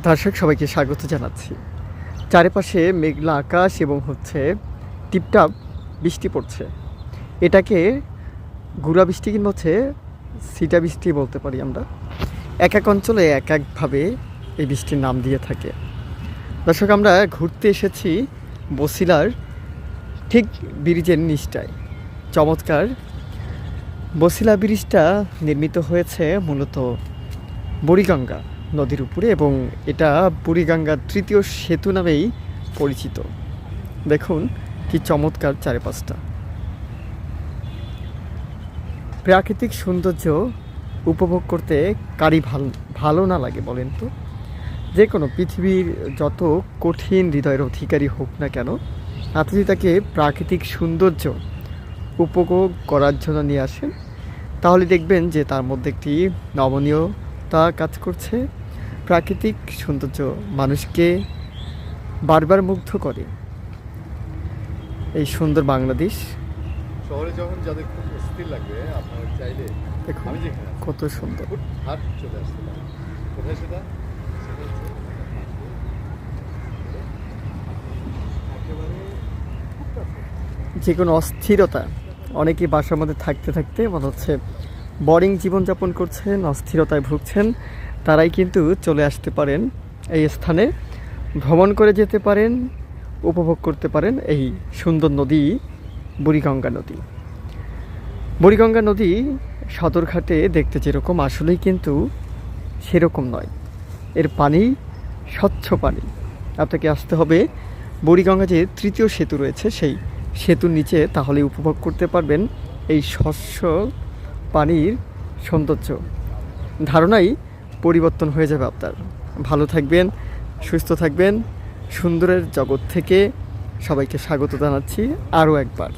দর্শক সবাইকে স্বাগত জানাচ্ছি। চারিপাশে মেঘলা আকাশ এবং টিপটাপ বৃষ্টি পড়ছে। এটাকে গুড়া বৃষ্টি কিংবা ছিটা বৃষ্টি বলতে পারি আমরা। এক এক অঞ্চলে এক একভাবে এই বৃষ্টির নাম দিয়ে থাকে। দর্শক, আমরা ঘুরতে এসেছি বছিলার ঠিক ব্রিজের নিচটায়। চমৎকার বছিলা ব্রিজটা নির্মিত হয়েছে মূলত বুড়িগঙ্গা নদীর উপরে এবং এটা বুড়িগঙ্গার তৃতীয় সেতু নামেই পরিচিত। দেখুন কি চমৎকার চারিপাশটা। প্রাকৃতিক সৌন্দর্য উপভোগ করতে কারি ভালো না লাগে বলেন তো? যে কোনো পৃথিবীর যত কঠিন হৃদয়ের অধিকারী হোক না কেন, আপনি তাকে প্রাকৃতিক সৌন্দর্য উপভোগ করার জন্য নিয়ে আসেন, তাহলে দেখবেন যে তার মধ্যে একটি নমনীয়তা কাজ করছে। প্রাকৃতিক সৌন্দর্য মানুষকে বারবার মুগ্ধ করে। এই সুন্দর বাংলাদেশ শহরে যখন যাদের খুব অস্থির লাগবে, আপনারা চাইলে দেখুন আমি যেখানে আছি, কত সুন্দর। হাট চলে আসতে পারেন। কোথায় সেটা? যে কোনো অস্থিরতা, অনেকে বাসার মধ্যে থাকতে থাকতে মনে হচ্ছে বোরিং জীবনযাপন করছেন, অস্থিরতায় ভুগছেন, তারাই কিন্তু চলে আসতে পারেন এই স্থানে, ভ্রমণ করে যেতে পারেন, উপভোগ করতে পারেন এই সুন্দর নদী বুড়িগঙ্গা নদী। বুড়িগঙ্গা নদী সদরঘাটে দেখতে যেরকম, আসলেই কিন্তু সেরকম নয়। এর পানি স্বচ্ছ পানি। আপনাকে আসতে হবে বুড়িগঙ্গা যে তৃতীয় সেতু রয়েছে সেই সেতুর নিচে, তাহলে উপভোগ করতে পারবেন এই স্বচ্ছ পানির সৌন্দর্য। ধারণাই পরিবর্তন হয়ে যাবে আপনার। ভালো থাকবেন, সুস্থ থাকবেন। সুন্দরের জগৎ থেকে সবাইকে স্বাগত জানাচ্ছি আরও একবার।